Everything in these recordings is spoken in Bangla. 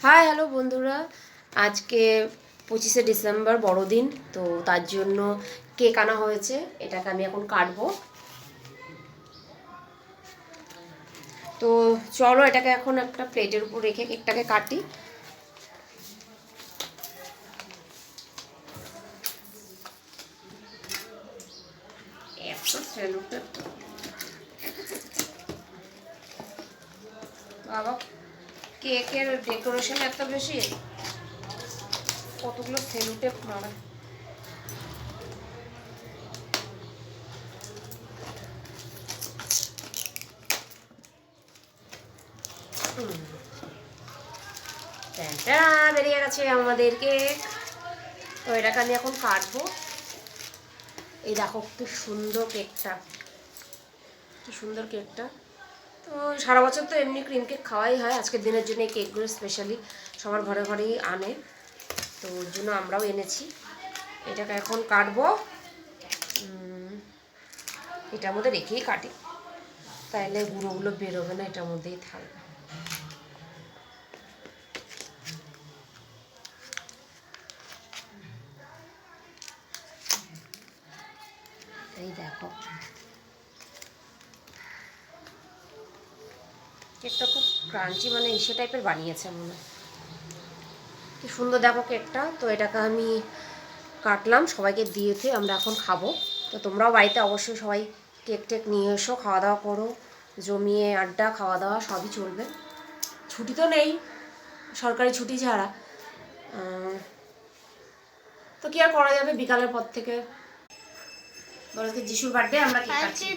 হাই হ্যালো বন্ধুরা, আজকে 25শে ডিসেম্বর বড়দিন। তো তার জন্য কেক আনা হয়েছে, এটাকে আমি এখন কাটবো। তো চলো এটাকে এখন একটা প্লেটের উপর রেখে কেকটাকে কাটি। বাবা, কেকের ডেকোরেশন এত বেশি, কতগুলো সেলুটেপ মারা। বেরিয়ে গেছে আমাদের কেক। তো এটাকে আমি এখন কাটবো। এই দেখো কি সুন্দর কেকটা, কি সুন্দর কেকটা। তো সারা বছর তো এমনি ক্রিম কেক খাওয়াই হয়, আজকের দিনের জন্য এই কেকগুলো স্পেশালি সবার ঘরে ঘরেই আনে, তো ওর জন্য আমরাও এনেছি। এটাকে এখন কাটবো, এটার মধ্যে রেখেই কাটি, তাইলে গুঁড়োগুলো বেরোবে না, এটার মধ্যেই থাকবে। এই দেখো কেকটা খুব ক্রাঞ্চি, মানে ইসে টাইপের বানিয়েছে মনে হয়। কি সুন্দর দেখো কেকটা। তো এটাকে আমি কাটলাম, সবাইকে দিয়েছে, আমরা এখন খাবো। তো তোমরাও বাড়িতে অবশ্যই সবাই কেক টেক নিয়ে এসো, খাওয়া দাওয়া করো, জমিয়ে আড্ডা খাওয়া দাওয়া সবই চলবে। ছুটি তো নেই, সরকারি ছুটি ছাড়া। তো কি আর করা যাবে, বিকালের পর থেকে বলো কি যিশুর বার্থডে, আমরা কেক কাটছি।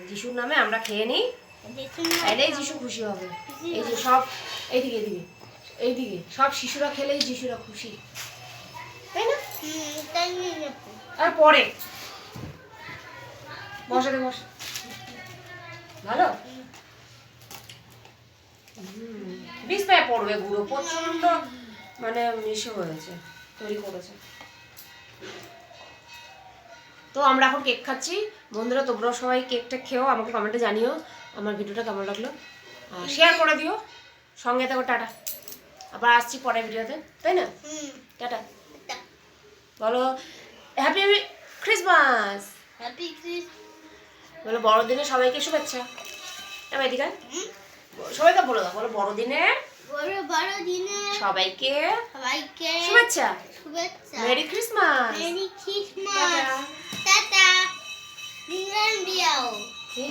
যিশুর নামে আমরা খেয়ে নিই, তাইলেই যিশু খুশি হবে। এই যে সব এইদিকে এইদিকে এইদিকে সব শিশুরা খেলেই যিশুরা খুশি, তাই না? আর পরে বসাতে বস, ভালো বিস্তায় পড়বে গুঁড়ো, প্রচন্ড মানে মিশে হয়েছে, তৈরি করেছে। তো আমরা এখন কেক খাচ্ছি। বন্ধুরা তোমরাও সবাই কেকটা খেও, আমাকে কমেন্টে জানিও আমার ভিডিওটা কেমন লাগলো, শেয়ার করে দিও, সঙ্গে থাকো। টাটা, আবার আসছি পরের ভিডিওতে, তাই না? টাটা বলো, happy happy Christmas, happy Christmas বলো বড়দিনে সবাইকে শুভেচ্ছা। এবার এদিকে সবাইকে বলে দাও, বলো বড়দিনে সবাইকে শুভেচ্ছা, merry Christmas, merry Christmas, tata,